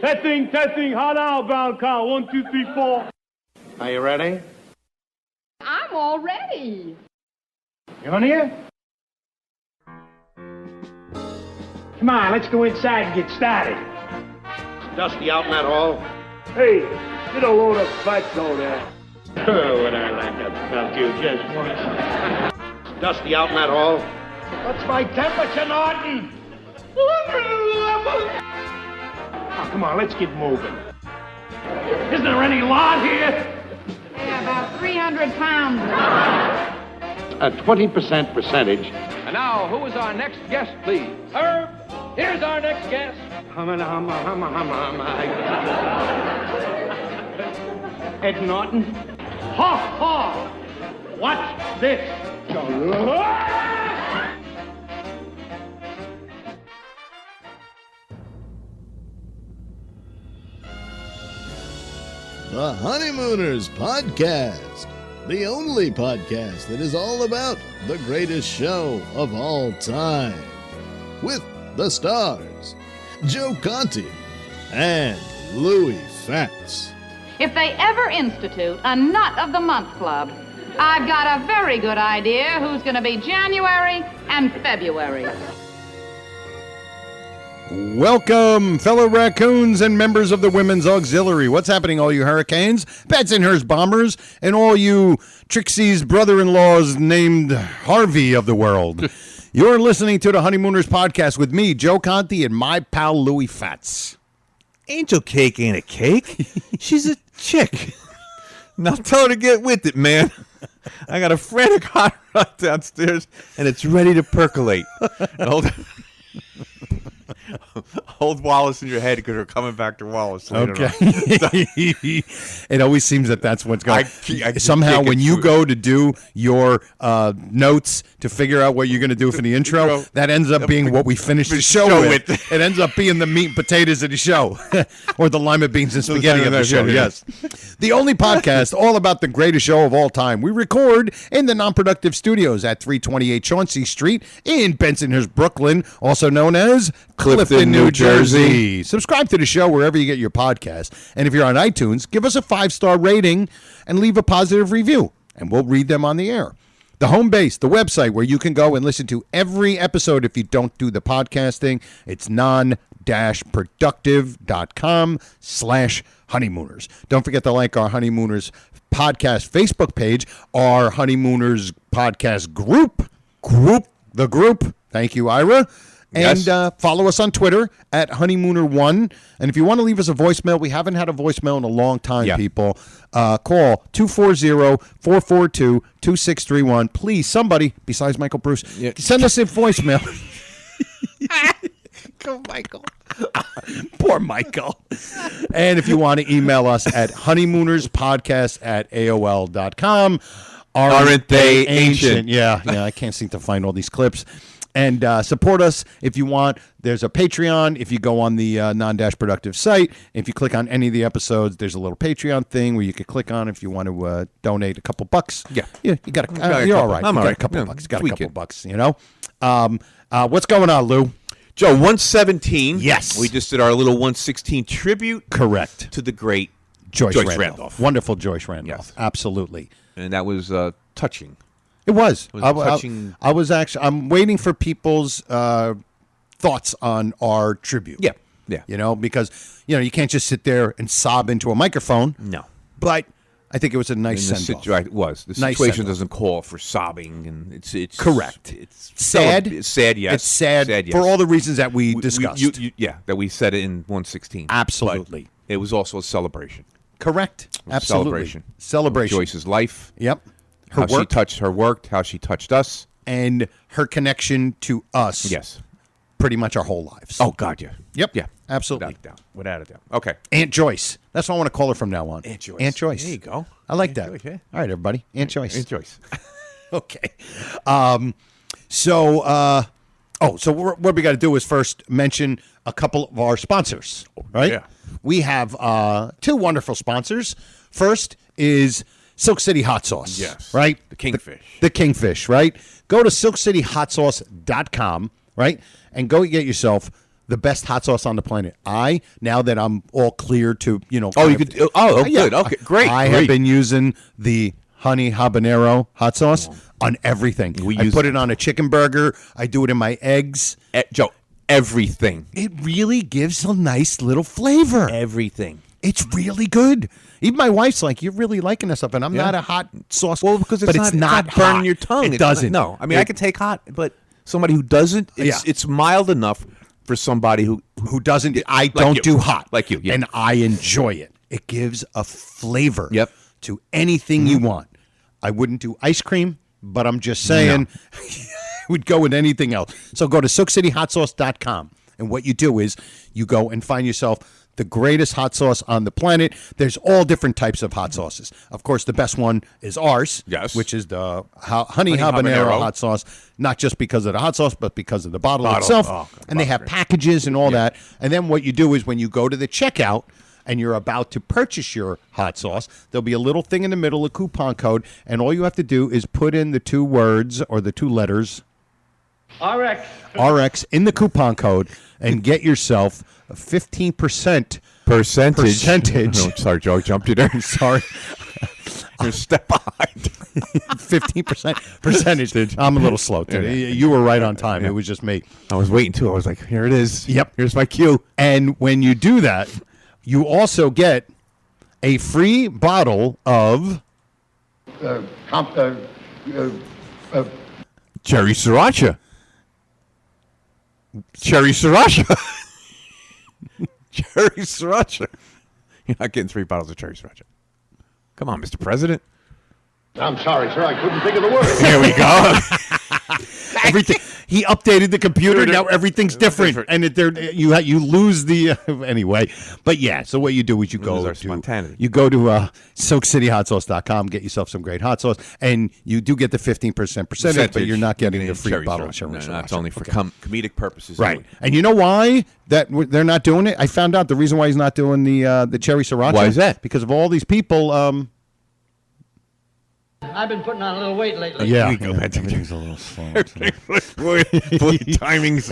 Testing. Hot outbound count. 1, 2, 3, 4. Are you ready? I'm all ready. You on here? Come on, let's go inside and get started. Dusty out in that hall? Hey, get a load of fatso there. Oh, would I like to melt you just once. Dusty out in that hall? What's my temperature, Norton? Oh, come on, let's get moving. Isn't there any lot here? Yeah, about 300 pounds. A 20% percentage. And now, who is our next guest, please? Herb, here's our next guest. Ed Norton. Ha ha! Watch this. The Honeymooners Podcast, the only podcast that is all about the greatest show of all time. With the stars, Joe Conti and Louis Fatz. If they ever institute a Nut of the Month Club, I've got a very good idea who's going to be January and February. Welcome, fellow raccoons and members of the Women's Auxiliary. What's happening, all you hurricanes, Bensonhurst bombers, and all you Trixie's brother-in-laws named Harvey of the world? You're listening to the Honeymooners Podcast with me, Joe Conti, and my pal Louis Fatz. Angel Cake ain't a cake. She's a chick. Now tell her to get with it, man. I got a frantic hot rod downstairs, and it's ready to percolate. Hold Wallace in your head because we're coming back to Wallace later Okay. on. It always seems that that's what's going I Somehow, when you go to do your notes to figure out what you're going to do for the intro, that ends up being what we finish the show with. It ends up being the meat and potatoes of the show, or the lima beans and spaghetti of the show, yes. The only podcast all about the greatest show of all time. We record in the Non-Productive Studios at 328 Chauncey Street in Bensonhurst, Brooklyn, also known as Clifton, New Jersey. Subscribe to the show wherever you get your podcast. And if you're on iTunes, give us a 5-star rating and leave a positive review, and we'll read them on the air. The home base, the website where you can go and listen to every episode if you don't do the podcasting, it's non-productive.com/honeymooners. Don't forget to like our Honeymooners podcast Facebook page, our Honeymooners podcast group. Thank you, Ira. And follow us on Twitter at Honeymooner1. And if you want to leave us a voicemail, we haven't had a voicemail in a long time, people. Call 240-442-2631. Please, somebody, besides Michael Bruce, send us a voicemail. Go, Michael. Poor Michael. And if you want to email us at honeymoonerspodcast@aol.com. Aren't they ancient? Yeah, I can't seem to find all these clips. And support us if you want. There's a Patreon. If you go on the Non-Productive site, if you click on any of the episodes, there's a little Patreon thing where you can click on if you want to donate a couple bucks. Yeah, you got you're all right. I'm all right. A couple bucks. Got a couple bucks. You know. What's going on, Lou? Joe, 117. Yes, we just did our little 116 tribute. Correct to the great Joyce Randolph. Wonderful Joyce Randolph. Yes. Absolutely. And that was touching. It was. Touching. I'm waiting for people's thoughts on our tribute. Yeah. You know, because you can't just sit there and sob into a microphone. No. But I think it was a nice send-off. It was. The situation doesn't call for sobbing, and it's correct. It's sad. It's sad. Yes. It's sad, for all the reasons that we discussed. That we said it in 116. Absolutely. But it was also a celebration. Correct. Absolutely. Celebration. Joyce's life. Yep. How she touched her work, how she touched us. And her connection to us. Yes. Pretty much our whole lives. Oh, God, yeah. Yep. Yeah. Absolutely. Without a doubt. Okay. Aunt Joyce. That's what I want to call her from now on. Aunt Joyce. Aunt Joyce. There you go. I like Aunt that. Joyce, yeah. All right, everybody. Aunt Joyce. Aunt Joyce. Okay. So what we got to do is first mention a couple of our sponsors, right? Yeah. We have two wonderful sponsors. First is Silk City Hot Sauce. Yes. Right? The Kingfish. The Kingfish, right? Go to silkcityhotsauce.com, right? And go get yourself the best hot sauce on the planet. Now that I'm all clear to, Oh, you could. Oh, good. Okay, great. I have been using the honey habanero hot sauce on everything. I put it on a chicken burger. I do it in my eggs. Joe, everything. It really gives a nice little flavor. Everything. It's really good. Even my wife's like, "You're really liking this stuff," and I'm not a hot sauce. Well, because it's not burning hot. your tongue. It doesn't. No, I mean, I can take hot, but somebody who doesn't, it's mild enough for somebody who doesn't. I don't do hot like you, and I enjoy it. It gives a flavor. Yep. To anything you want. I wouldn't do ice cream, but I'm just saying we'd go with anything else. So go to SoakCityHotSauce.com, and what you do is you go and find yourself the greatest hot sauce on the planet. There's all different types of hot sauces. Of course, the best one is ours, which is the honey habanero hot sauce, not just because of the hot sauce, but because of the bottle itself. And they have packages and all that. And then what you do is when you go to the checkout, and you're about to purchase your hot sauce, there'll be a little thing in the middle, a coupon code, and all you have to do is put in the 2 words or the 2 letters RX in the coupon code and get yourself a 15% percentage. Oh, sorry, Joe, I jumped you there. Sorry. You're a step behind. 15% percentage. I'm a little slow today. You were right on time. It was just me. I was waiting too. I was like, here it is. Yep. Here's my cue. And when you do that, you also get a free bottle of cherry sriracha. Cherry sriracha. Cherry sriracha. You're not getting 3 bottles of cherry sriracha. Come on, Mr. President. I'm sorry, sir. I couldn't think of the word. Here we go. Everything. He updated the computer. Now everything's different, and you lose the anyway. But yeah, so what you do is you go to SoakCityHotSauce.com, get yourself some great hot sauce, and you do get the 15% percentage, but you're not getting the free bottle of cherry sriracha. No, it's only for comedic purposes. Right. Anyway. And you know why that they're not doing it? I found out the reason why he's not doing the cherry sriracha. Why is that? Because of all these people. I've been putting on a little weight lately. Yeah, everything's a little slow. timing's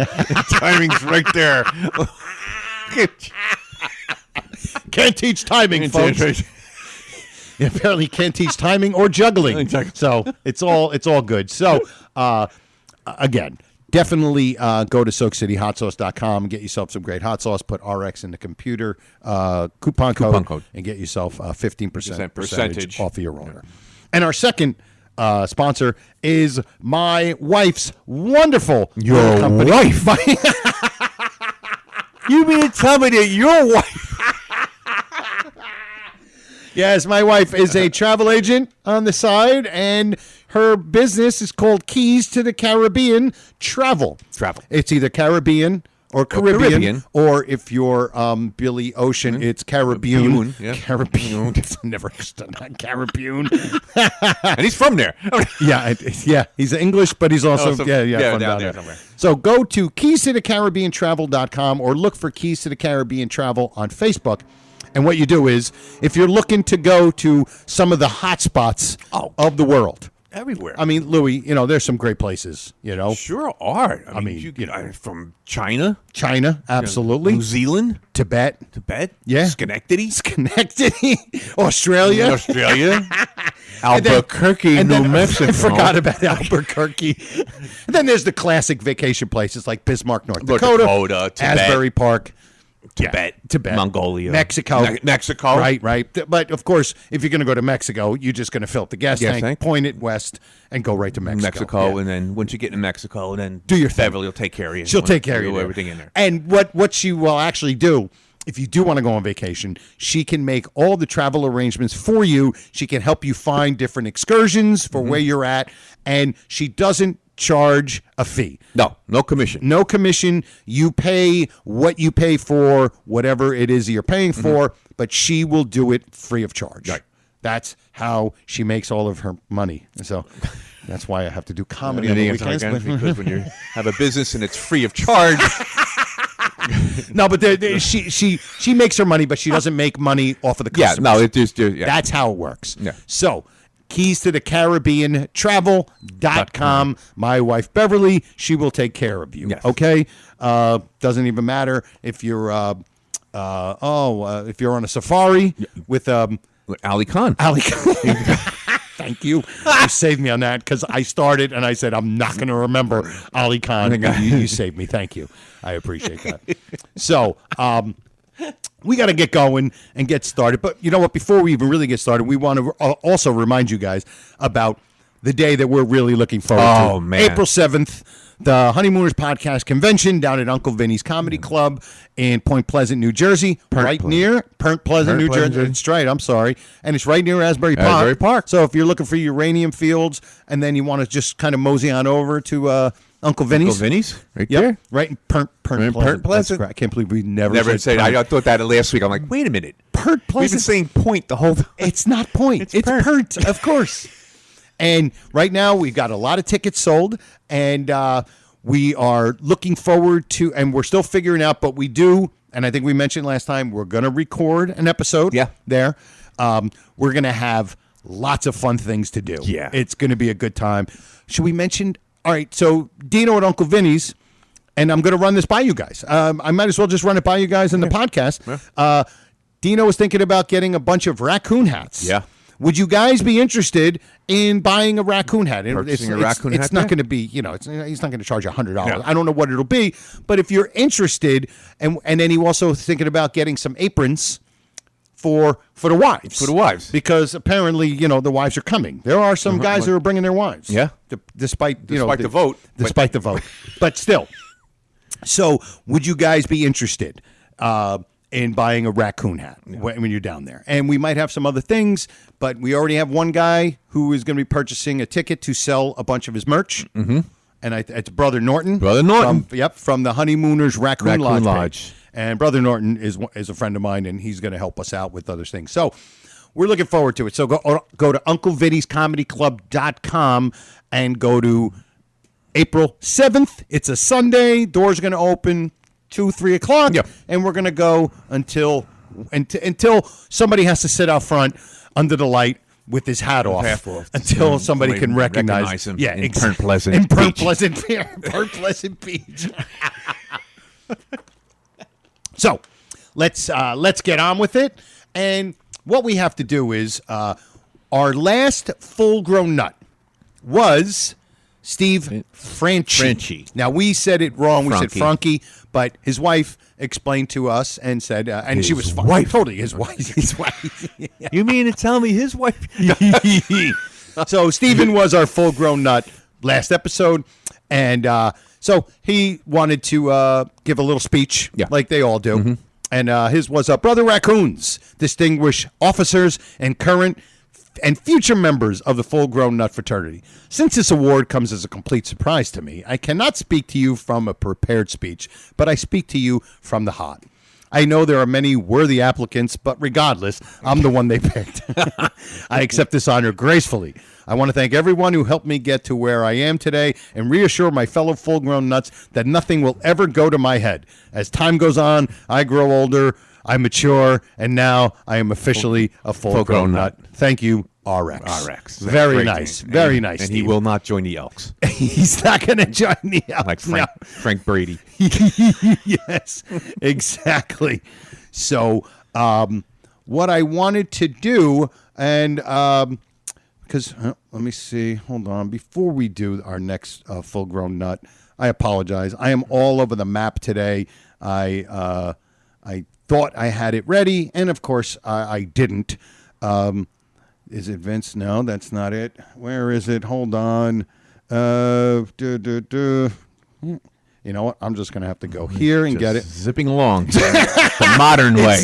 right there. Can't teach timing, folks. Apparently, can't teach timing or juggling. So it's all good. So again, definitely go to SoakCityHotSauce.com, get yourself some great hot sauce. Put RX in the computer coupon code, and get yourself 15% percentage off of your order. And our second sponsor is my wife's wonderful company. Wife? You mean to tell me that your wife? Yes, my wife is a travel agent on the side, and her business is called Keys to the Caribbean Travel. It's either Caribbean or Caribbean, or if you're Billy Ocean, it's Caribbean. Caribbean. Never understood that. Caribbean. And he's from there. Yeah, he's English, but he's also from down there somewhere. So go to keys-to-the-caribbean-travel.com or look for Keys to the Caribbean Travel on Facebook. And what you do is, if you're looking to go to some of the hot spots of the world, everywhere. I mean, Louis, there's some great places, Sure are. I mean from China, absolutely. New Zealand, Tibet, yeah. Schenectady, Australia, Albuquerque, New Mexico. I forgot about Albuquerque. And then there's the classic vacation places like Bismarck, North Dakota, Tibet. Asbury Park. Tibet, Mongolia, Mexico, right. But of course, if you're going to go to Mexico, you're just going to fill up the gas tank, point it west, and go right to Mexico. And then once you get in Mexico, then do your thing. Beverly will take care of you. She'll take care of you. Everything in there. And what she will actually do, if you do want to go on vacation, she can make all the travel arrangements for you. She can help you find different excursions for where you're at, and she doesn't charge a fee. No commission. No commission. You pay what you pay for, whatever it is you're paying for, but she will do it free of charge. Right. That's how she makes all of her money. So that's why I have to do comedy on the weekends. Because when you have a business and it's free of charge. No, but she makes her money, but she doesn't make money off of the customer. Yeah, no, it just That's how it works. Yeah. So Keys to the Caribbean Travel.com. My wife, Beverly, she will take care of you. Yes. Okay? Doesn't even matter if you're if you're on a safari with Ali Khan. Ali Khan. Thank you. You saved me on that because I started and I said I'm not going to remember Ali Khan. You saved me. Thank you. I appreciate that. So we got to get going and get started. But you know what? Before we even really get started, we want to also remind you guys about the day that we're really looking forward to. Oh, man. April 7th. The Honeymooners Podcast Convention down at Uncle Vinny's Comedy Club in Point Pleasant, New Jersey. Near Point Pleasant, New Jersey. That's right, I'm sorry. And it's right near Asbury Park. So if you're looking for uranium fields and then you want to just kind of mosey on over to Uncle Vinny's. Uncle Vinny's? Right Yep, there? right in Point Pleasant. That's correct. I can't believe we never said Point. I thought that last week. I'm like, wait a minute. Point Pleasant. We've been saying Point the whole time. It's not Point. It's Point, of course. And right now we've got a lot of tickets sold, and we are looking forward to, and we're still figuring out, but we do, and I think we mentioned last time, we're going to record an episode there. We're going to have lots of fun things to do. Yeah. It's going to be a good time. Should we mention, all right, so Dino at Uncle Vinny's, and I'm going to run this by you guys. I might as well just run it by you guys in the podcast. Yeah. Dino is thinking about getting a bunch of raccoon hats. Yeah. Would you guys be interested in buying a raccoon hat? Purchasing a raccoon hat? It's not going to be, he's not going to charge $100. No. I don't know what it'll be, but if you're interested, and then he also thinking about getting some aprons for the wives. For the wives. Because apparently, the wives are coming. There are some guys who are bringing their wives. Yeah. Despite the vote. Despite the vote. But still. So would you guys be interested in buying a raccoon hat when you're down there? And we might have some other things, but we already have one guy who is going to be purchasing a ticket to sell a bunch of his merch. Mm-hmm. And it's Brother Norton. Brother Norton. From the Honeymooners Raccoon Lodge. Lodge. And Brother Norton is a friend of mine, and he's going to help us out with other things. So we're looking forward to it. So go to UncleVinny'sComedyClub.com and go to April 7th. It's a Sunday. Doors are going to open 2-3 o'clock, and we're going to go until somebody has to sit out front under the light with his hat off until somebody can recognize him. Yeah, in Point Pleasant. In Point Pleasant, Point Pleasant Beach. So let's get on with it. And what we have to do is our last full-grown nut was Steve Franchi. Now, we said it wrong. We said Frankie, but his wife explained to us and said, and she was fine. Totally, his wife. His wife. You mean to tell me his wife? So Stephen was our full-grown nut last episode, and so he wanted to give a little speech, like they all do. Mm-hmm. And his was Brother Raccoons, distinguished officers and current and future members of the full-grown nut fraternity. Since this award comes as a complete surprise to me, I cannot speak to you from a prepared speech, but I speak to you from the heart. I know there are many worthy applicants, but regardless, I'm the one they picked. I accept this honor gracefully. I want to thank everyone who helped me get to where I am today and reassure my fellow full-grown nuts that nothing will ever go to my head. As time goes on, I grow older, I mature, and now I am officially a full-grown nut. Thank you, RX. RX. Very nice. Name. Very nice. And Steve. he will not join the Elks. He's not going to join the Elks. Like Frank Brady. Yes, exactly. So what I wanted to do, and because let me see, hold on. Before we do our next full-grown nut, I apologize. I am all over the map today. I thought I had it ready, and of course I didn't. Is it Vince? No, that's not it. Where is it? Hold on. You know what? I'm just going to have to go here and get it. Zipping along. The modern way.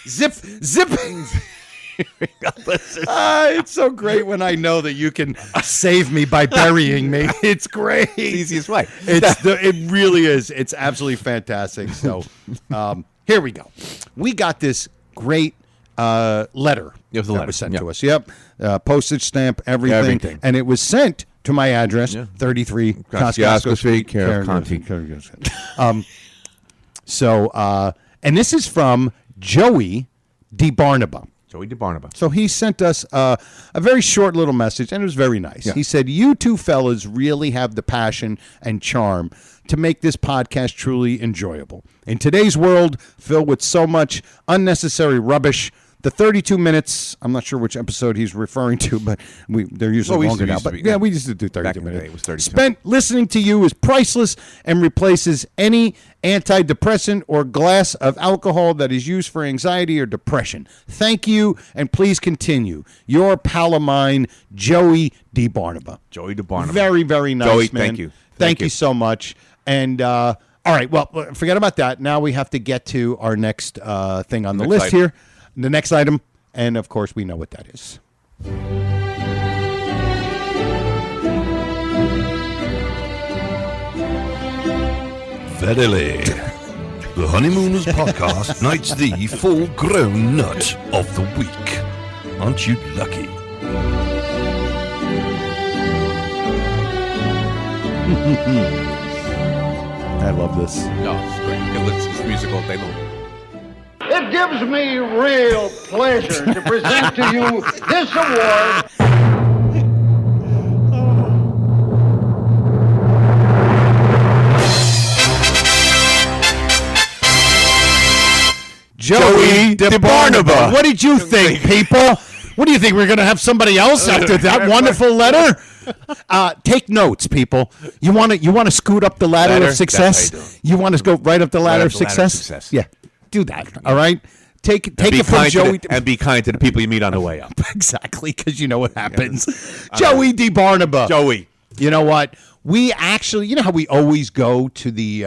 Zipping. It's so great when I know that you can save me by burying me. It's great. It's the easiest way. It really is. It's absolutely fantastic. So here we go. We got this great letter that was sent to us. Yep. Postage stamp, everything. And it was sent to my address, 33 Kosciuszko Street, Conti. So, and this is from Joey DeBarnaba. Joey DeBarnaba. So he sent us a very short little message, and it was very nice. Yeah. He said, "You two fellas really have the passion and charm to make this podcast truly enjoyable. In today's world filled with so much unnecessary rubbish, the 32 minutes, I'm not sure which episode he's referring to, but they're usually longer now. But we used to do 32 minutes. It was 32. Spent listening to you is priceless and replaces any antidepressant or glass of alcohol that is used for anxiety or depression. Thank you, and please continue. Your pal of mine, Joey DeBarnaba." Joey DeBarnaba. Very, very nice, Joey, man. thank you. Thank you so much. And all right, well, forget about that. Now we have to get to our next thing on the list item. here. The next item, and of course, we know what that is. Verily, the Honeymooners podcast knights the full-grown nut of the week. Aren't you lucky? I love this. No, it's great. You can listen to this music all day long. It gives me real pleasure to present to you this award. Joey DeBarnaba. What did you think, people? What do you think? We're going to have somebody else after that wonderful letter? Take notes, people. You want to scoot up the ladder of success? That's how you do it. You want to go right up the ladder of up the ladder of success? success. Yeah, do that. All right. Take Be it from kind Joey. and be kind to the people you meet on the way up. Exactly, because you know what happens. Joey DeBarnaba. Joey. You know what? We actually, you know how we always go to the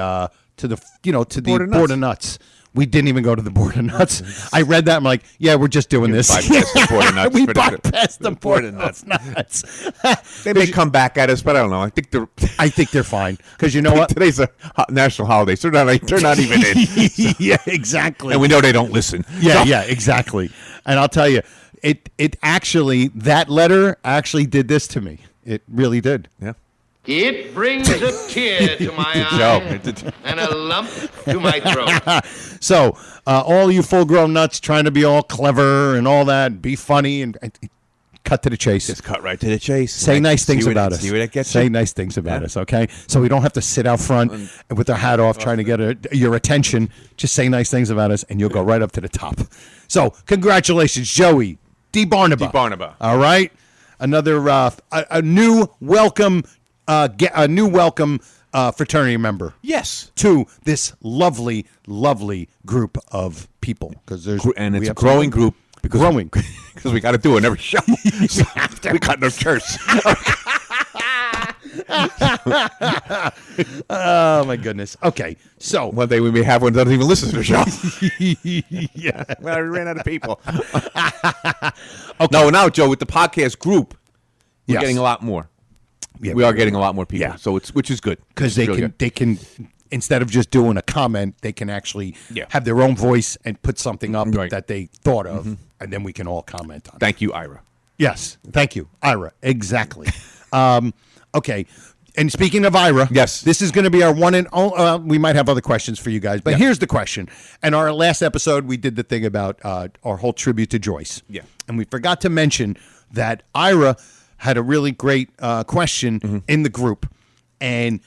board of nuts. We didn't even go to the board of nuts. I read that. I'm like, yeah, we're just doing this. bypassed the board of nuts We for the- bypassed the board of nuts. They may come back at us, but I don't know. I think they're fine because you know what? Today's a national holiday, so they're not even in. Yeah, exactly. And we know they don't listen. Yeah, exactly. And I'll tell you, it actually, that letter actually did this to me. It really did. Yeah. It brings a tear to my eye and a lump to my throat. So, all you full-grown nuts trying to be all clever and all that, be funny and cut to the chase. Just cut right to the chase. Say nice things about us. See where that gets Say you. nice things about us, okay? So we don't have to sit out front with our hat off trying to get your attention. Just say nice things about us, and you'll go right up to the top. So, congratulations, Joey DeBarnaba. DeBarnaba. All right? Another a new welcome fraternity member. Yes. To this lovely, lovely group of people, because there's It's a growing group. Because we got to do it in every show. We got no church. Oh my goodness. Okay, so One day we may have one that doesn't even listen to the show. yeah. Well, we ran out of people. Okay. No, now Joe, with the podcast group, we're Yes. getting a lot more. Yeah, we are getting a lot more people. Yeah. So which is good because It's really good. they can instead of just doing a comment, they can actually have their own voice and put something up Right. that they thought of, and then we can all comment on it. Thank you, Ira. Yes, thank you, Ira. Exactly. Okay, and speaking of Ira, Yes. this is going to be our one and only. We might have other questions for you guys, but here's the question. And our last episode, we did the thing about our whole tribute to Joyce. Yeah. and we forgot to mention that Ira had a really great question in the group, and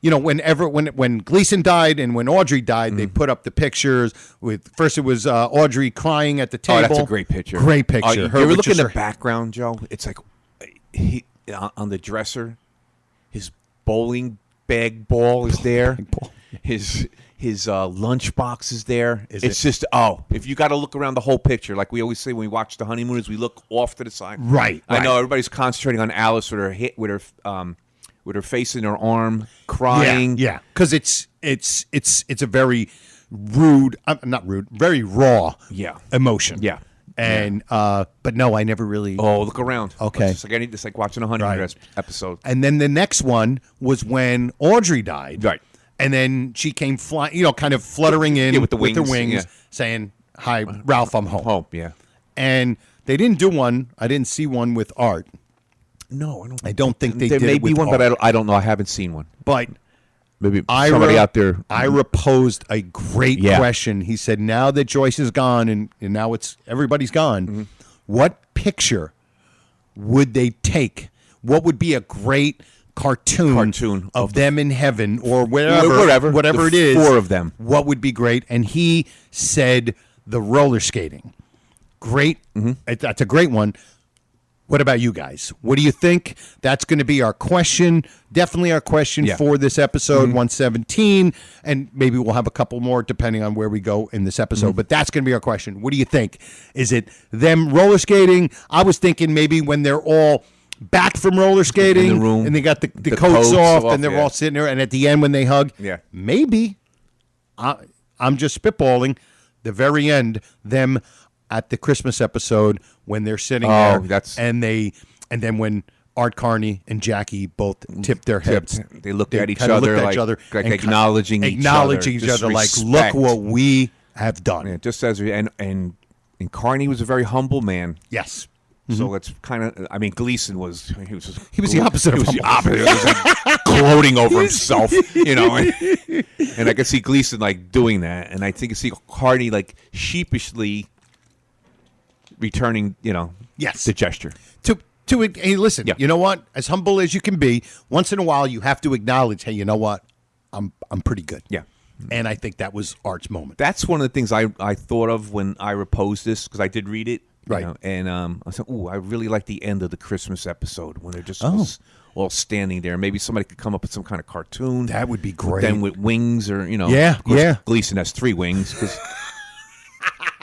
you know, when Gleason died and when Audrey died, they put up the pictures with first it was Audrey crying at the table. Oh, that's a great picture. Great picture. You Her ever with look in just the her- background, Joe? It's like he on the dresser, his bowling bag ball is there. ball. His lunchbox is there. Is it's it? just if you got to look around the whole picture, like we always say when we watch the Honeymooners, we look off to the side. Right. I know everybody's concentrating on Alice with her face in her arm, crying. Yeah, because it's a very rude, not rude, very raw. Emotion. Yeah. And but no, I never really. Oh, look around. Okay. It's like watching a Honeymooners episode. And then the next one was when Audrey died. Right. And then she came flying, kind of fluttering in with the wings, her wings, yeah. saying, "Hi, Ralph, I'm home." Home, yeah. And they didn't do one. I didn't see one with Art. No, I don't think they There did may it be with one, Art. but I don't know. I haven't seen one. But maybe somebody out there. Ira posed a great question. He said, now that Joyce is gone and now everybody's gone, what picture would they take? What would be a great cartoon of them in heaven or whatever it is? 4 of them. What would be great? And he said the roller skating. Great. That's a great one. What about you guys? What do you think? That's going to be our question. Definitely our question for this episode 117. And maybe we'll have a couple more depending on where we go in this episode. But that's going to be our question. What do you think? Is it them roller skating? I was thinking maybe when they're all back from roller skating in the room, and they got the coats off and they're all sitting there. And at the end when they hug, maybe, I'm just spitballing, the very end, them at the Christmas episode when they're sitting there, and then when Art Carney and Jackie both tipped their heads, they looked at each other like acknowledging each other, like, look what we have done. Yeah, just as and Carney was a very humble man. Yes. So it's kind of. I mean, Gleason was. He was the opposite. He was the opposite. He was like gloating over himself, And I could see Gleason like doing that, and I think I see Carney like sheepishly returning, the gesture. Hey, listen, you know what? As humble as you can be, once in a while you have to acknowledge, hey, you know what? I'm pretty good. Yeah. And I think that was Art's moment. That's one of the things I thought of when I proposed this, because I did read it. Right. And I said, I really like the end of the Christmas episode when they're just all standing there. Maybe somebody could come up with some kind of cartoon. That would be great. Then with wings or, Yeah, of course, Gleason has 3 wings because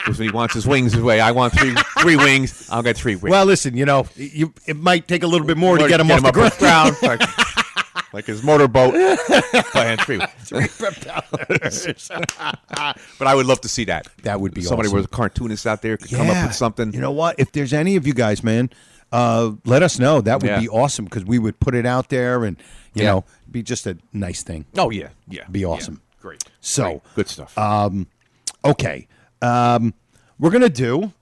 when he wants his wings his way. I want 3 wings. I'll get 3 wings. Well, listen, it might take a little bit more to get him off the ground. Like his motorboat. But I had 3 wings. But I would love to see that. That would be somebody awesome. with a cartoonist out there could come up with something. You know what? If there's any of you guys, man, let us know. That would be awesome because we would put it out there and, you know, be just a nice thing. Oh, yeah. Yeah. Be awesome. Yeah. Great. So, good stuff. Okay. We're going to do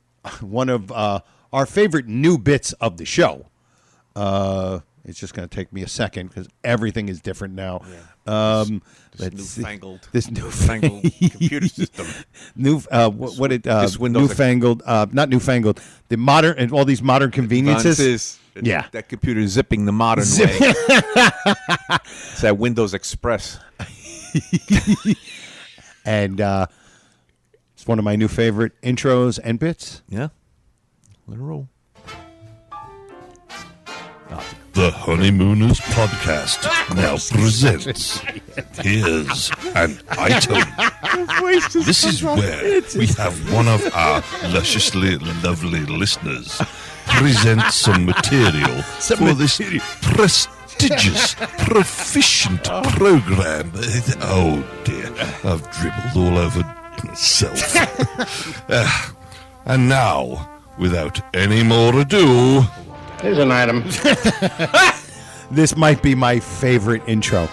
one of our favorite new bits of the show. It's just going to take me a second because everything is different now. Yeah. This newfangled computer system. Newfangled, not newfangled. The modern and all these modern conveniences. That computer zipping the modern way. It's that Windows Express. And it's one of my new favorite intros and bits. Yeah. Let it roll. The Honeymooners podcast now presents Here's an Item. This is where we have one of our lusciously lovely listeners present some material for this prestigious, proficient program. Oh dear, I've dribbled all over myself. And now, without any more ado, Here's an item. This might be my favorite intro.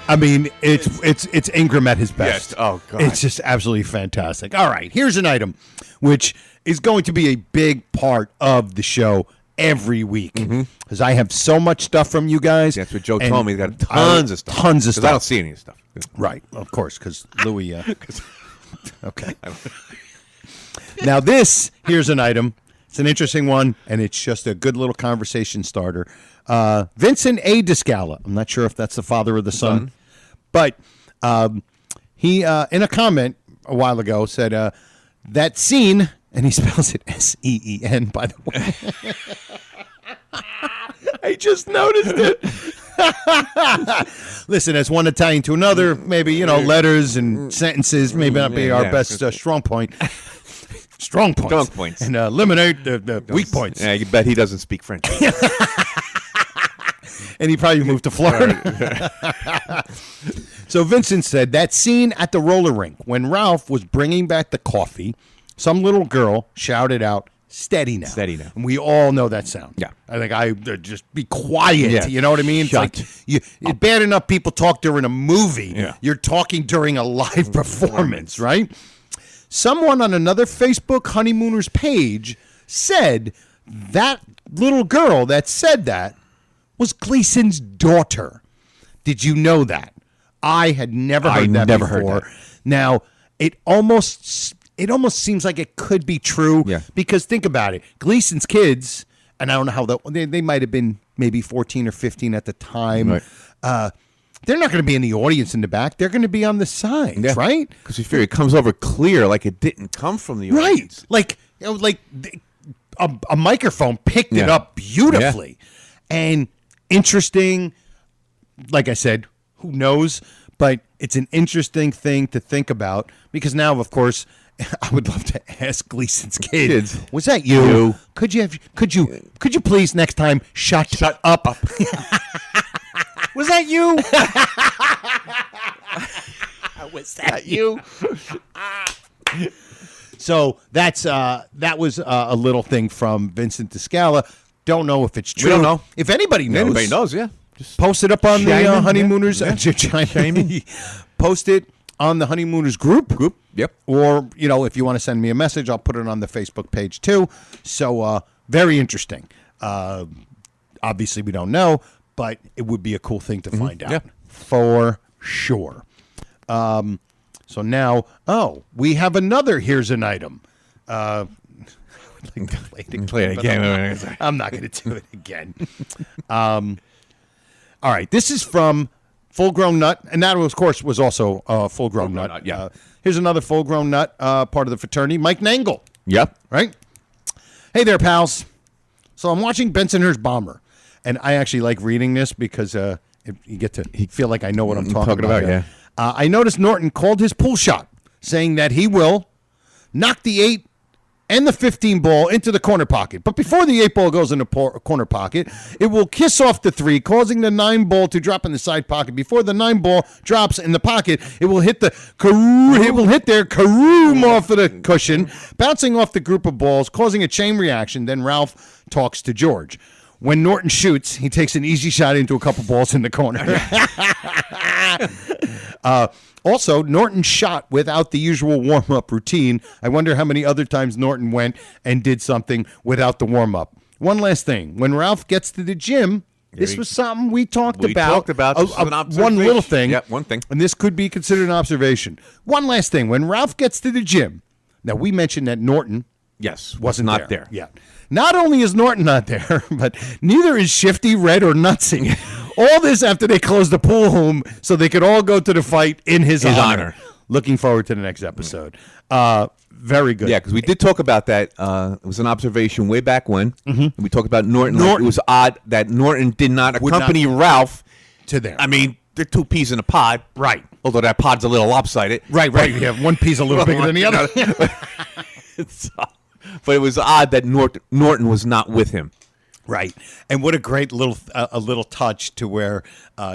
I mean, it's Ingram at his best. Yes. Oh, God. It's just absolutely fantastic. All right, here's an item, which is going to be a big part of the show every week. Because I have so much stuff from you guys. That's what Joe told me. He's got tons of stuff. Tons of stuff. I don't see any stuff. Right, of course, because Louis... okay. Now here's an item. It's an interesting one, and it's just a good little conversation starter. Vincent A. Discala. I'm not sure if that's the father or the son, but he, in a comment a while ago, said that scene, and he spells it S-E-E-N, by the way. I just noticed it. Listen, as one Italian to another, maybe, letters and sentences may not be our best strong point. Strong points. And eliminate the weak points. Yeah, you bet he doesn't speak French. And he probably moved to Florida. So Vincent said, that scene at the roller rink when Ralph was bringing back the coffee, some little girl shouted out, steady now. Steady now. And we all know that sound. Yeah. I think just be quiet. Yeah. You know what I mean? Shut. It's like bad enough people talk during a movie. Yeah. You're talking during a live performance, right? Someone on another Facebook Honeymooners page said that little girl that said that was Gleason's daughter. Did you know that? I had never heard that never before. heard that. Now, it almost seems like it could be true. Yeah. Because think about it. Gleason's kids, and I don't know how they might have been maybe 14 or 15 at the time. Right. They're not going to be in the audience in the back. They're going to be on the sides, right? Because you figure it comes over clear, like it didn't come from the audience. Right. Like a microphone picked it up beautifully. And interesting, like I said, who knows? But it's an interesting thing to think about because now, of course, I would love to ask Gleason's kids. Was that you? Could you please next time shut up? Was that you? Was that you? So that was a little thing from Vincent DeScala. Don't know if it's true. We don't know. If anybody knows. Anybody knows, yeah. Just post it up on the Honeymooners. Yeah. Post it on the Honeymooners group. Yep. Or, if you want to send me a message, I'll put it on the Facebook page too. So very interesting. Obviously, we don't know, but it would be a cool thing to find out for sure. So now, we have another Here's an Item. I would like to play it again. I'm not going to do it again. All right, this is from Full Grown Nut, and that, of course, was also Full Grown Nut. Yeah. Here's another Full Grown Nut, part of the fraternity, Mike Nangle. Yep. Right? Hey there, pals. So I'm watching Bensonhurst Bomber, and I actually like reading this because you get to feel like I know what I'm talking about. Yeah. I noticed Norton called his pull shot, saying that he will knock the 8 and the 15 ball into the corner pocket. But before the 8 ball goes in the corner pocket, it will kiss off the 3, causing the 9 ball to drop in the side pocket. Before the 9 ball drops in the pocket, it will hit their caroom off of the cushion, bouncing off the group of balls, causing a chain reaction. Then Ralph talks to George. When Norton shoots, he takes an easy shot into a couple balls in the corner. Also, Norton shot without the usual warm-up routine. I wonder how many other times Norton went and did something without the warm-up. One last thing. When Ralph gets to the gym, this was something we talked about. One little thing. Yeah, one thing. And this could be considered an observation. One last thing. When Ralph gets to the gym, now we mentioned that Norton wasn't not there. Yeah. Not only is Norton not there, but neither is Shifty, Red, or Nutsy. All this after they closed the pool room so they could all go to the fight in his honor. Looking forward to the next episode. Very good. Yeah, because we did talk about that. It was an observation way back when. Mm-hmm. We talked about Norton. Like, it was odd that Norton did not accompany Ralph to there. I mean, they're 2 peas in a pod. Right. Although that pod's a little lopsided. Right. You have one piece a little bigger than the other. But it was odd that Norton was not with him. Right. And what a great little touch to where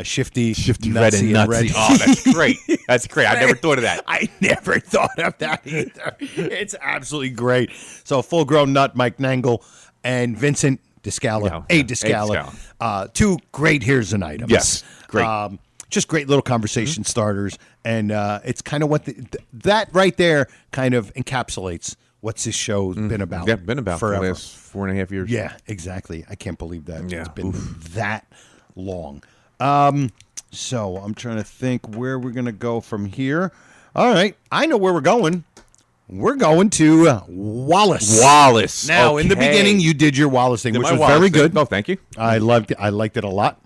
Shifty, Red, and Nutsy. Oh, that's great. That's great. I never thought of that. I never thought of that either. It's absolutely great. So Full Grown Nut, Mike Nangle, and Vincent DeScala, DeScala. 2 great Here's an Item. Yes. Great. Just great little conversation starters. And it's kind of what that right there kind of encapsulates what's this show been about. Yeah, been about forever. For the last 4.5 years. Yeah, exactly. I can't believe that. Yeah. It's been that long. So I'm trying to think where we're going to go from here. All right. I know where we're going. We're going to Wallace. Now, in the beginning, you did your Wallace thing, which was very good. No, thank you. I liked it a lot.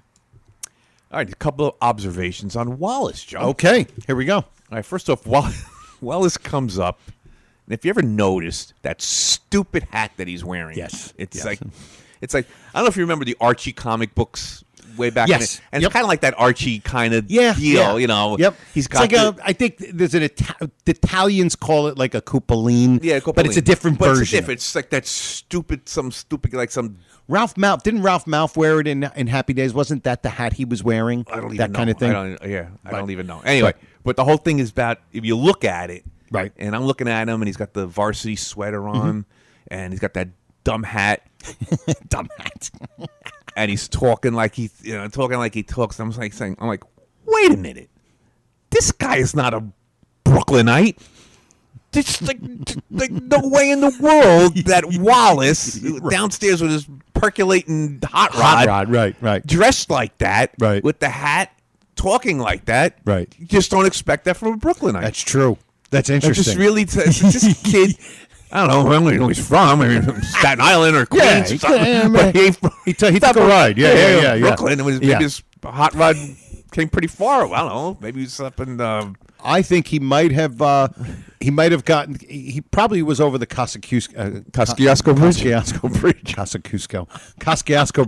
All right, a couple of observations on Wallace, Joe. Okay, here we go. All right, first off, Wallace comes up. And if you ever noticed that stupid hat that he's wearing, it's like I don't know if you remember the Archie comic books way back. Yes, and it's kind of like that Archie kind of deal, you know. Yep, he's got. I think there's the Italians call it like a cupoline. Yeah, cupoline. But it's a different version. It's like that stupid like some. Ralph Malph didn't Ralph Malph wear it in Happy Days? Wasn't that the hat he was wearing? I don't even that know. kind of thing. I don't even know. Anyway, but the whole thing is about if you look at it. Right. And I'm looking at him, and he's got the varsity sweater on, and he's got that dumb hat. Dumb hat. And he's talking like he talks. I'm like, wait a minute. This guy is not a Brooklynite. It's like no way in the world that Wallace downstairs with his percolating hot rod, right, dressed like that, right, with the hat, talking like that. Right. You just don't expect that from a Brooklynite. That's true. That's interesting. Just really, this kid. I don't know. I don't know where he's from. I mean, Staten Island or Queens or something. But he took a ride. Yeah. Brooklyn. It was maybe his hot rod came pretty far. I don't know. Maybe he's up in. I think he might have. He might have gotten. He probably was over the Kosciuszko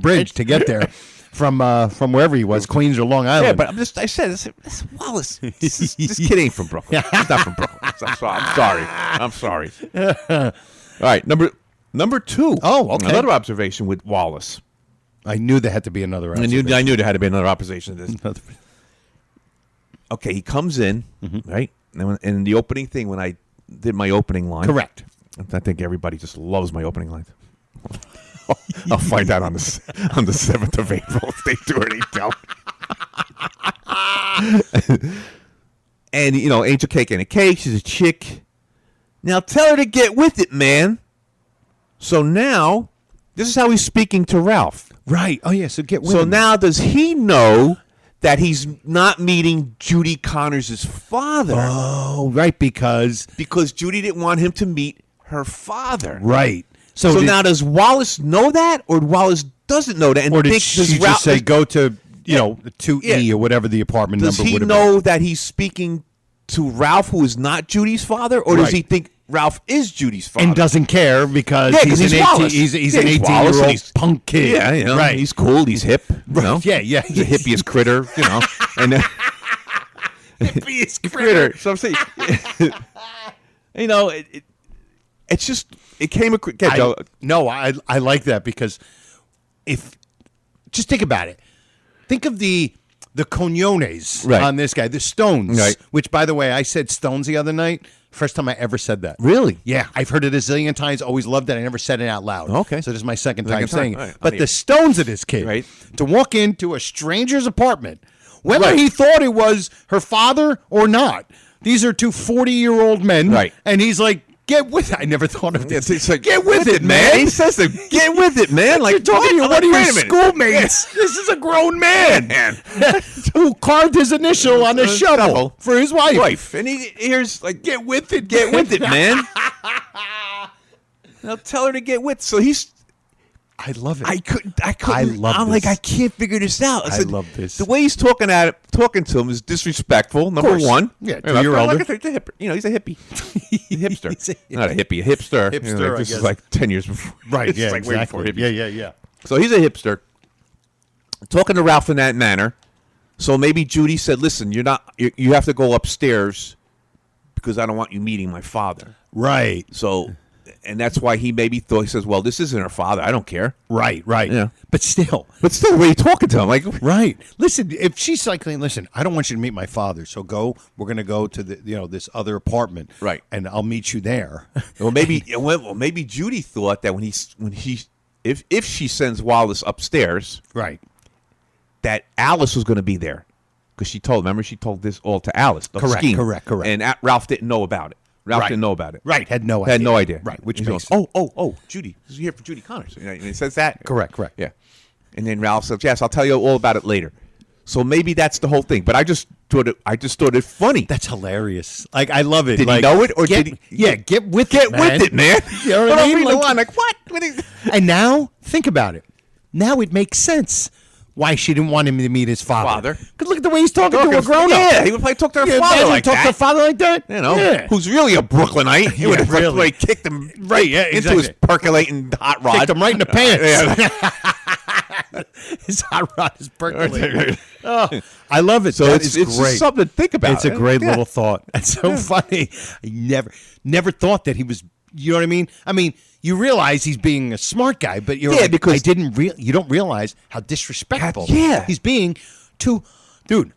Bridge to get there from wherever he was, Queens or Long Island. Yeah, but I said, this Wallace. This kid ain't from Brooklyn. He's not from Brooklyn. I'm sorry. All right, number 2. Oh, okay. Another observation with Wallace. I knew there had to be another. I knew there had to be another observation of this. Okay, he comes in, right? And in the opening thing, when I did my opening line. Correct. I think everybody just loves my opening lines. I'll find out on the 7th of April if they do or they don't. And, Angel Cake and a Cake, she's a chick. Now tell her to get with it, man. So now, this is how he's speaking to Ralph. Right. Oh, yeah, so get with So him. now does he know that he's not meeting Judy Connors' father? Oh, right, because Judy didn't want him to meet her father. Right. So now does Wallace know that, or Wallace doesn't know that? And or did she just say go to 2E or whatever the apartment does number would have been? Does he know that he's speaking to Ralph, who is not Judy's father, or does he think Ralph is Judy's father and doesn't care because he's an 18-year-old punk kid? Yeah, right. He's cool. He's hip. Yeah. He's the hippiest critter. And hippiest critter. So I'm saying, it's just it came. I like that because just think about it. Think of the Coñones on this guy, the Stones, which, by the way, I said Stones the other night. First time I ever said that. Really? Yeah. I've heard it a zillion times, always loved it. I never said it out loud. Okay. So this is my second time saying it. Right. But the Stones of this kid, to walk into a stranger's apartment, whether he thought it was her father or not, these are 2 40-year-old men, and he's like, get with it. I never thought of this. It's like, get with it, man. He says to get with it, man. Like, you're talking to one of your schoolmates. This is a grown man who carved his initial on a shovel for his wife. And he hears, like, get with it, man. Now tell her to get with. So he's. I love it. I couldn't. I'm like, I can't figure this out. I love this. The way he's talking to him is disrespectful. Number one. Yeah, 2-year older. Like he's a hippie. Hipster. Not a hippie, a hipster. Hipster, this is like 10 years before. Right, This yeah, is like way exactly. before hippies. Yeah. So he's a hipster. Talking to Ralph in that manner. So maybe Judy said, listen, you have to go upstairs because I don't want you meeting my father. Right. So... And that's why he maybe thought, he says, well, this isn't her father. I don't care. Right. Yeah. But still, the way you're talking to him, like, right. Listen, if she's like, listen, I don't want you to meet my father, so we're going to go to this other apartment. Right. And I'll meet you there. Well, maybe Judy thought that if she sends Wallace upstairs, right, that Alice was going to be there. Because she told this all to Alice. Correct. And Ralph didn't know about it. Didn't know about it. Right, had no idea. Right, which makes goes, oh, Judy. This is here for Judy Connors. And he says that. Correct. Yeah. And then Ralph says, yes, I'll tell you all about it later. So maybe that's the whole thing. But I just thought it funny. That's hilarious. Like, I love it. Did he know it? Or did he? Yeah, get with it, man. You know what I mean? Like, what? And now, think about it. Now it makes sense why she didn't want him to meet his father. Because look at the way he's talking to a grown-up. Yeah, he would probably talk to her father like that. Talk to her father like that? Who's really a Brooklynite. He would have really kicked him into his percolating hot rod. Kicked him right in the pants. His hot rod is percolating. Oh, I love it. So it's great. Something to think about. It's a great little thought. It's so funny. I never thought that he was, you know what I mean? I mean, you realize he's being a smart guy, but because you don't realize how disrespectful he's being to, dude.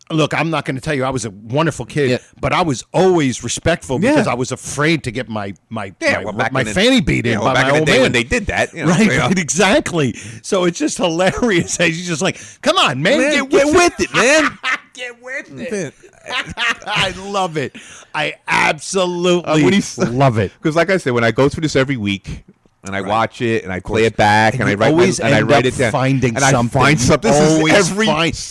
Look, I'm not going to tell you I was a wonderful kid, but I was always respectful because I was afraid to get my fanny beat in by my old man when they did that. Right, exactly. So it's just hilarious. He's just like, come on, man, get with it, man. Get with it. I love it. I absolutely love it. Because like I said, when I go through this every week, and I watch it, and I play it back, and I write it down. Finding and something. I find something. This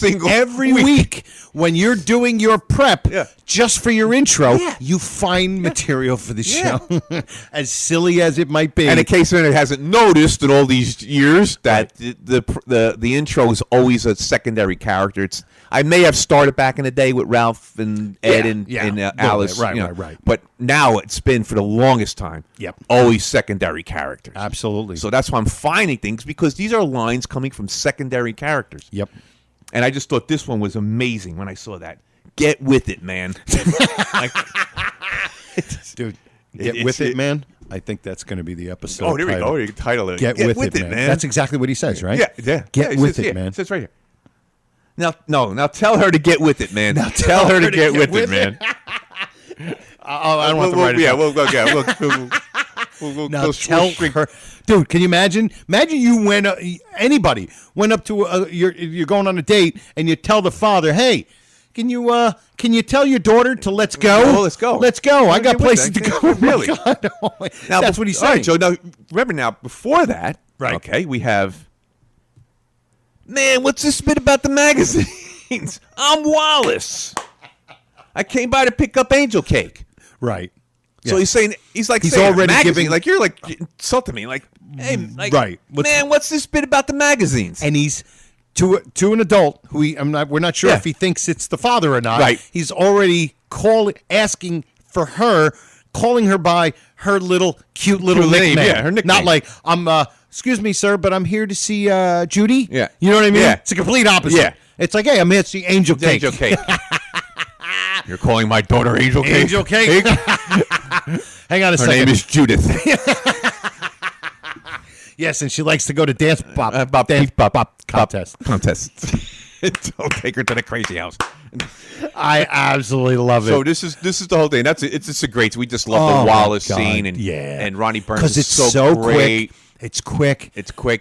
is every week when you're doing your prep just for your intro. You find material for the show, as silly as it might be. And in case anyone hasn't noticed in all these years that the intro is always a secondary character. I may have started back in the day with Ralph and Ed and Alice, right. But now it's been for the longest time. Always secondary characters. Absolutely. So that's why I'm finding things, because these are lines coming from secondary characters. And I just thought this one was amazing when I saw that. Get with it, man. Dude, get with it, man. I think that's going to be the episode. Oh, there we go. You can title it. Get with it, man. That's exactly what he says, right? Yeah. Get with it, man. It says right here. Now tell her to get with it, man. Now tell her to get with it, man. I don't want to write it down. We'll now tell her. Dude, can you imagine? Imagine you went, anybody went up to, you're going on a date, and you tell the father, hey, can you tell your daughter to let's go? Oh, let's go. Let's go. I got places to go. Really? Now, that's what he's saying. Right, Joe, now, remember now, before that, okay, we have, man, what's this bit about the magazines? I'm Wallace. I came by to pick up Angel Cake. Right. So he's saying, he's already giving, like, you're like insulting me, like, hey, like, man, what's this bit about the magazines? And he's to an adult who we're not sure if he thinks it's the father or not. Right. He's already asking for her, calling her by her cute little nickname. Yeah, her nickname. Not like, excuse me, sir, but I'm here to see Judy. Yeah. You know what I mean? Yeah. It's a complete opposite. Yeah. It's like, hey, I'm here to see Angel Cake. Angel Cake. You're calling my daughter Angel Cake? Angel Cake? Hang on a second. Her name is Judith. Yes, and she likes to go to dance contests. Don't take her to the crazy house. I absolutely love it. So this is the whole thing. It's just a great. We just love the Wallace scene and Ronnie Burns because is it's so quick. great. It's quick.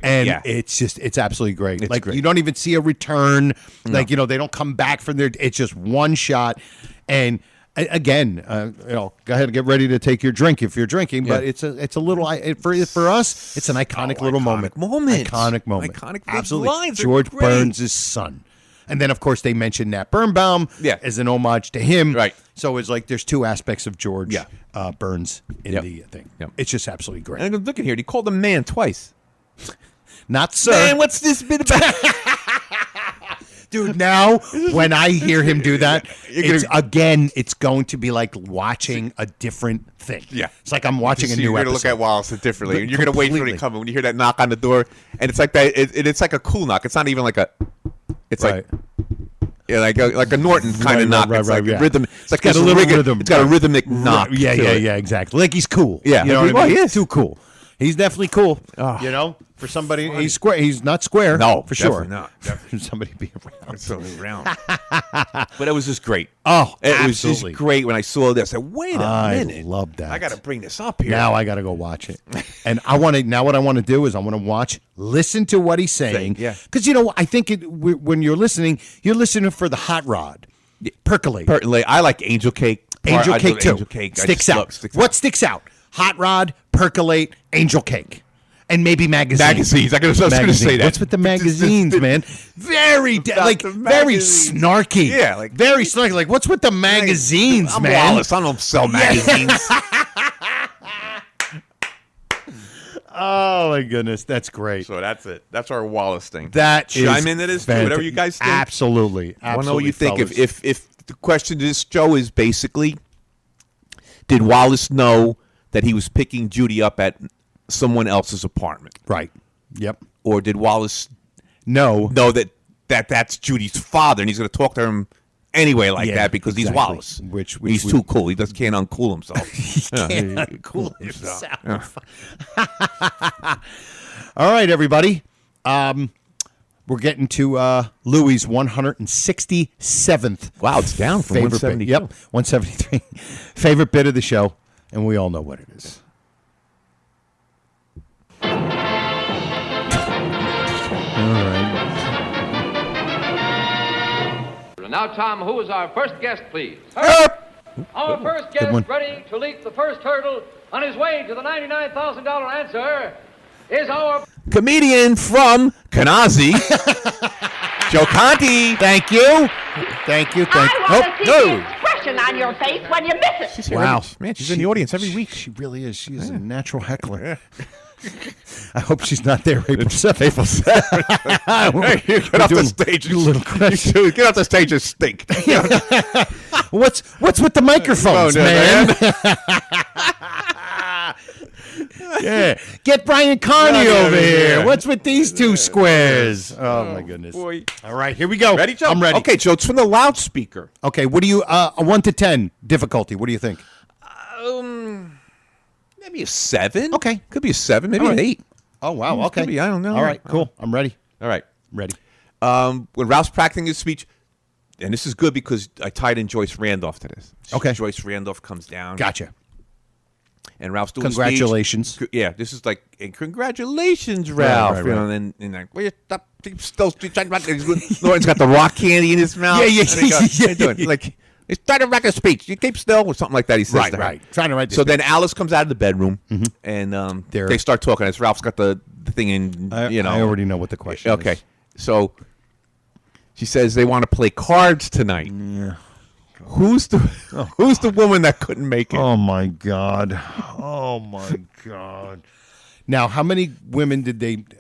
And it's absolutely great. It's great. You don't even see a return. No. Like, they don't come back from there. It's just one shot. And again, go ahead and get ready to take your drink if you're drinking. But it's a little for us. It's an iconic little moment. Iconic moment. Absolutely. Lines George Burns' son. And then, of course, they mentioned Nat Birnbaum as an homage to him. Right. So it's like there's two aspects of George Burns in the thing. Yep. It's just absolutely great. And look at here. He called him man twice. Not sir. Man, what's this bit about? Dude, now when I hear him do that, it's going to be like watching a different thing. Yeah. It's like I'm watching a new episode. You're going to look at Wallace differently. You're going to wait for it to come. When you hear that knock on the door, and it's like that. It's like a cool knock. It's not even like a. It's like. Yeah, like a Norton kind of knock. It's like a rhythm. It's like got a little rhythm. It's got a rhythmic knock. Yeah, exactly. Like he's cool. Yeah, you know what I mean? He is too cool. He's definitely cool. For somebody, funny. He's square. He's not square. No, for sure. Not. Somebody be around. But it was just great. Oh, it was just great when I saw this. I said, wait a minute. I love that. I got to bring this up here. Now I got to go watch it. And I want to. Now what I want to do is I want to listen to what he's saying. Yeah. Because I think when you're listening for the hot rod. Percolate. I like Angel Cake. Angel Cake too. Angel Cake sticks out. What sticks out? Hot rod, Percolate, Angel Cake. And maybe magazines. I was going to say that. What's with the magazines, man? Very snarky. Yeah, like very snarky. Like, what's with the magazines, I'm man? Wallace. I don't sell magazines. Oh my goodness, that's great. So that's it. That's our Wallace thing. That chime into this too, whatever you guys think. Absolutely. I want to know what you think. If the question to this, Joe, is basically, did Wallace know that he was picking Judy up at someone else's apartment? Right. Yep. Or did Wallace know that that's Judy's father, and he's going to talk to him anyway that because he's Wallace. Which he's too cool. He just can't uncool himself. He can't uncool himself. All right, everybody. We're getting to Louis' 167th. Wow, it's down from 173. Yep, 173. Favorite bit of the show, and we all know what it is. All right. And now, Tom, who is our first guest, please? Our first Good one. guest ready to leap the first hurdle on his way to the $99,000 answer is our Comedian from Kanazi, Joe Conti. Thank you. Thank you. Thank you. I want to see the expression on your face when you miss it. She's here Wow. man, she's in the audience every week. She really is. She is a natural heckler. I hope she's not there April 7th. April 7th. Hey, you get off the stage. You little crash. Get off the stage and stink. What's with the microphones, man? Yeah. Get Brian Carney over here. What's with these two squares? Oh, my goodness. Boy. All right, here we go. Ready, Joe? I'm ready. Okay, Joe, it's from the loudspeaker. Okay, what do you, a 1 to 10 difficulty, what do you think? Maybe a 7. Okay. Could be a 7, maybe All an right. 8. Oh, wow, okay. Could be, I don't know. All right, cool. I'm ready. All right. Ready. When Ralph's practicing his speech, and this is good because I tied in Joyce Randolph to this. Okay. Joyce Randolph comes down. Gotcha. And Ralph's doing Congratulations. Speech. Yeah, this is like, and congratulations, Ralph. Right. You know, and like, well, you stop. Still talking about. Lauren's got the rock candy in his mouth. Yeah. What are you doing? Like, he's trying to write a speech. You keep still, or something like that. He says, Right, to her. right. Trying to write this So then Alice comes out of the bedroom, and They're- they start talking. As Ralph's got the thing in, you know. I already know what the question Okay, is. so she says they want to play cards tonight. Yeah. Who's the woman that couldn't make it? Oh, my God. Oh, my God. Now, how many women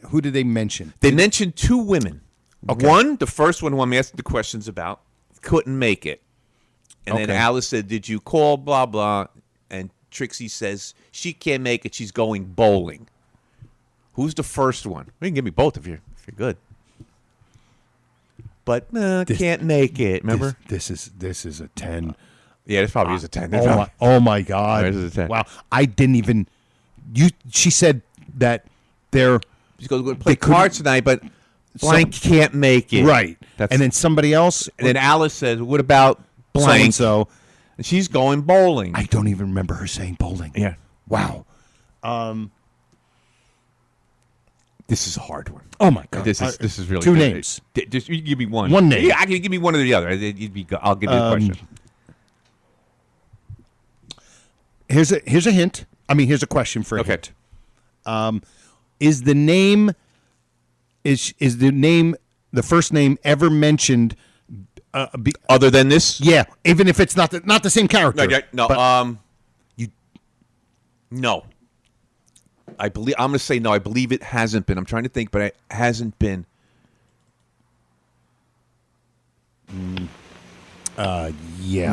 who did they mention? They mentioned 2 women. Okay. One, the first one who I'm asking the questions about, couldn't make it. And then Okay. Alice said, did you call, blah, blah. And Trixie says, she can't make it. She's going bowling. Who's the first one? You can give me both if you're good. But can't make it. Remember? This is a 10. Yeah, this probably is a 10. Oh my God! This is a 10. Wow, I didn't even. She said that they're She's going to play They couldn't- cards tonight, but blank can't make it. right, That's, and then somebody else, and then Alice says, what about blank? so And she's going bowling. I don't even remember her saying bowling. Yeah. Wow. This is a hard one. Oh my God. This is really 2 good. names. Just you give me one. One name. Yeah, I can give me one or the other. I'll give you the question. Here's a hint. I mean, here's a question for a Okay. hint. Is the name the first name ever mentioned? Other than this? Yeah, even if it's not the same character. No. But- No. I'm going to say no. I believe it hasn't been. I'm trying to think, but it hasn't been. Yeah,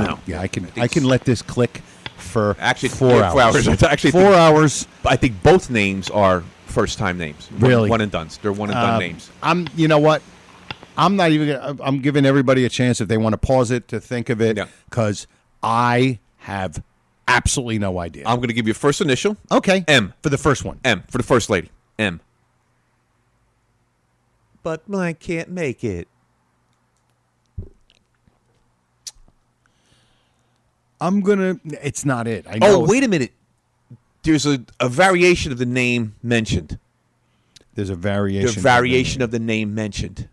No. yeah. I can let this click for Actually, 4 4 hours. hours. I actually 4 think- hours. I think both names are first-time names. Really? One and done. They're one and done names. You know what? I'm not even. I'm giving everybody a chance if they want to pause it to think of it, Yeah. because I have absolutely no idea. I'm going to give you a first initial. Okay, M. for the first one. M for the first lady. M. But I can't make it. I'm gonna. It's not it. I know. Oh, wait a minute. There's a variation of the name mentioned. There's a variation. The variation of the name mentioned.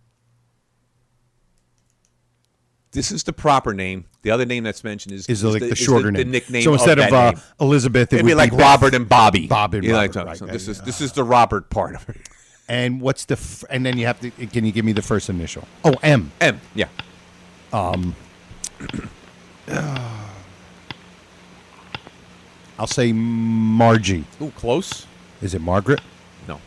This is the proper name. The other name that's mentioned is like the shorter the name. nickname. So instead of, of that name. Elizabeth, it It'd be would like Beth. Robert and Bobby. Bob and You know, Robert, like, right, so right, this is the Robert part of it. And what's the? And then you have to. Can you give me the first initial? Oh, M. M. Yeah. I'll say Margie. Ooh, close. Is it Margaret? No.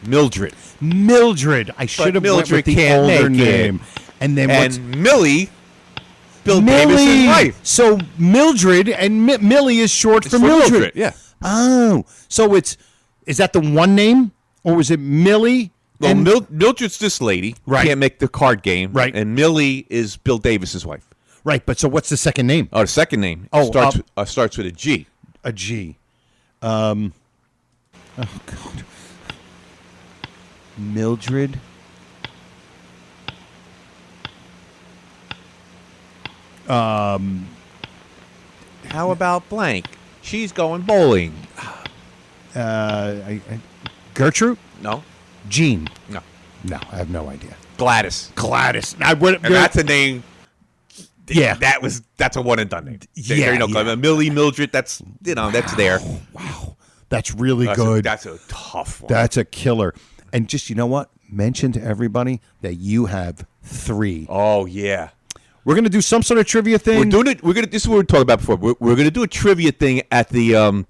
Mildred. Mildred. I should have went Mildred with the can't older make it. name. And then what's And Millie. Bill Davis's wife. So Mildred and Millie is short for for Mildred. Mildred, yeah. Oh, so is that the one name, or was it Millie? Well, and Mildred's this lady. Right. Can't make the card game. Right. And Millie is Bill Davis's wife. right, but so what's the second name? Oh, the second name Oh, starts with a G. A G. Oh God. Mildred. How about blank? She's going bowling. Gertrude. No. Jean. No. No, I have no idea. Gladys. Gladys. I would. And that's a name Yeah. That's a one and done name. Yeah, yeah. Millie, Mildred, that's there. Wow. That's really good. That's a tough one. That's a killer. And just, you know what? Mention to everybody that you have 3. Oh, yeah. We're going to do some sort of trivia thing. We're doing it. This is what we were talking about before. We're going to do a trivia thing at the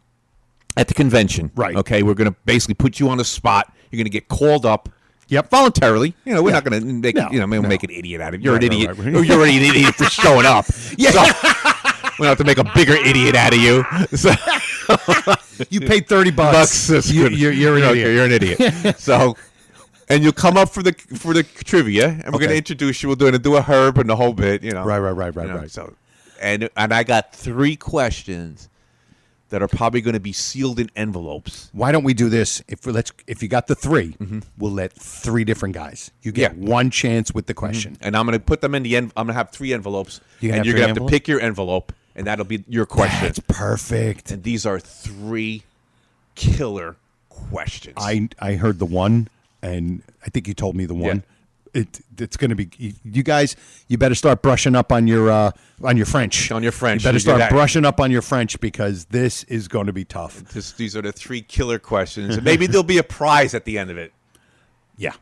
convention. Right. Okay. We're going to basically put you on the spot. You're going to get called up. Yep. Voluntarily. We're not going to make make an idiot out of you. You're an idiot. Right. You're already an idiot for showing up. Yeah. So, we don't have to make a bigger idiot out of you. So, you paid $30. You're an idiot. You're an idiot. So, and you'll come up for the trivia, and we're going to introduce you. We're going to do a herb and the whole bit. Right. So, and I got 3 questions that are probably going to be sealed in envelopes. Why don't we do this? If you got the 3, we'll let 3 different guys. You get one chance with the question, and I'm going to put them in the end. I'm going to have 3 envelopes, and you're going to have to pick your envelope, and that'll be your question. That's perfect. And these are 3 killer questions. I heard the one, and I think you told me the one. It's going to be, you guys. You better start brushing up on your French. On your French. You better start brushing up on your French because this is going to be tough. These are the 3 killer questions, and maybe there'll be a prize at the end of it. Yeah.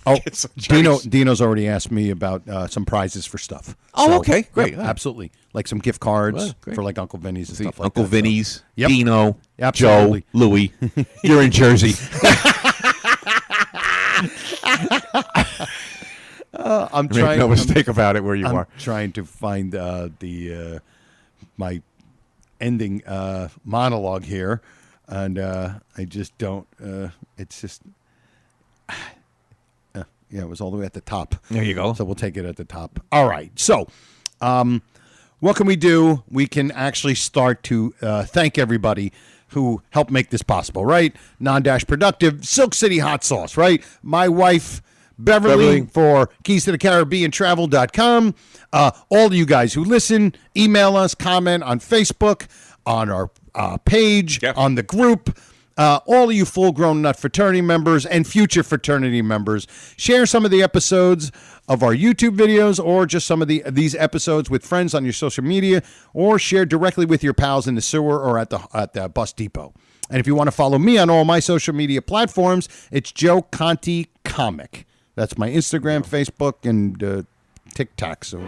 Oh, Dino's already asked me about some prizes for stuff. Oh, okay, great, Yep, absolutely. Like some gift cards for like Uncle Vinny's and stuff like Uncle that. Vinny's, Yep. Dino, Absolutely. Joe, Louie. You're in Jersey. I'm trying. Make no mistake about it. Where you are, trying to find my ending monologue here, and I just don't. It's just. Yeah, it was all the way at the top. There you go. So we'll take it at the top. All right. So, what can we do? We can actually start to thank everybody who helped make this possible, right? Non-Productive, Silk City Hot Sauce, right? My wife, Beverly. For Keys to the Caribbean Travel.com. All of you guys who listen, email us, comment on Facebook, on our page, on the group. All of you full-grown nut fraternity members and future fraternity members, share some of the episodes of our YouTube videos or just some of these episodes with friends on your social media, or share directly with your pals in the sewer or at the bus depot. And if you want to follow me on all my social media platforms, it's Joe Conti Comic. That's my Instagram, Facebook, and TikTok. So,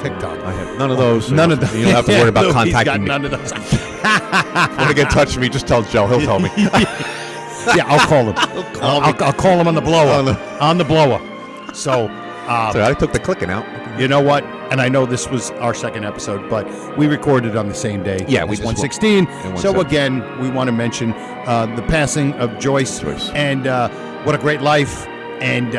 TikTok. I have none of those. None of those. You don't have to worry about contacting me. None of those. Want to get in touch with me, just tell Joe. He'll tell me. Yeah, I'll call him. I'll call him on the blower. On the blower. So, I took the clicking out. You know what? And I know this was our second episode, but we recorded on the same day. Yeah, it was 116. So again, we want to mention the passing of Joyce. And what a great life. And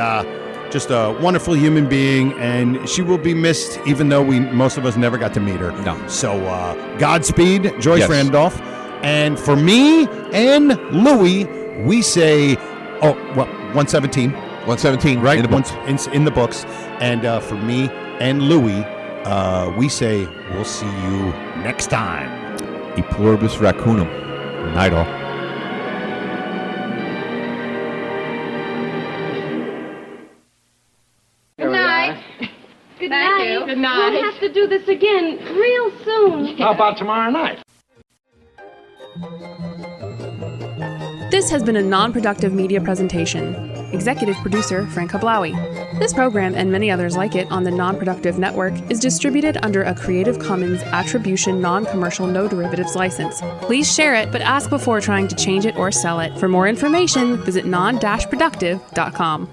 just a wonderful human being, and she will be missed, even though most of us never got to meet her. No. So, Godspeed, Joyce Randolph. And for me and Louie, we say, 117. 117, right? In the books. In the books. And for me and Louie, we say, we'll see you next time. E pluribus raccoonum. Night all. Good night. Good Thank night. you. Good night. We'll have to do this again real soon. How about tomorrow night? This has been a non-productive media presentation. Executive producer Frank Hablawi. This program and many others like it on the Non-Productive Network is distributed under a Creative Commons Attribution Non-Commercial No Derivatives license. Please share it, but ask before trying to change it or sell it. For more information, visit non-productive.com.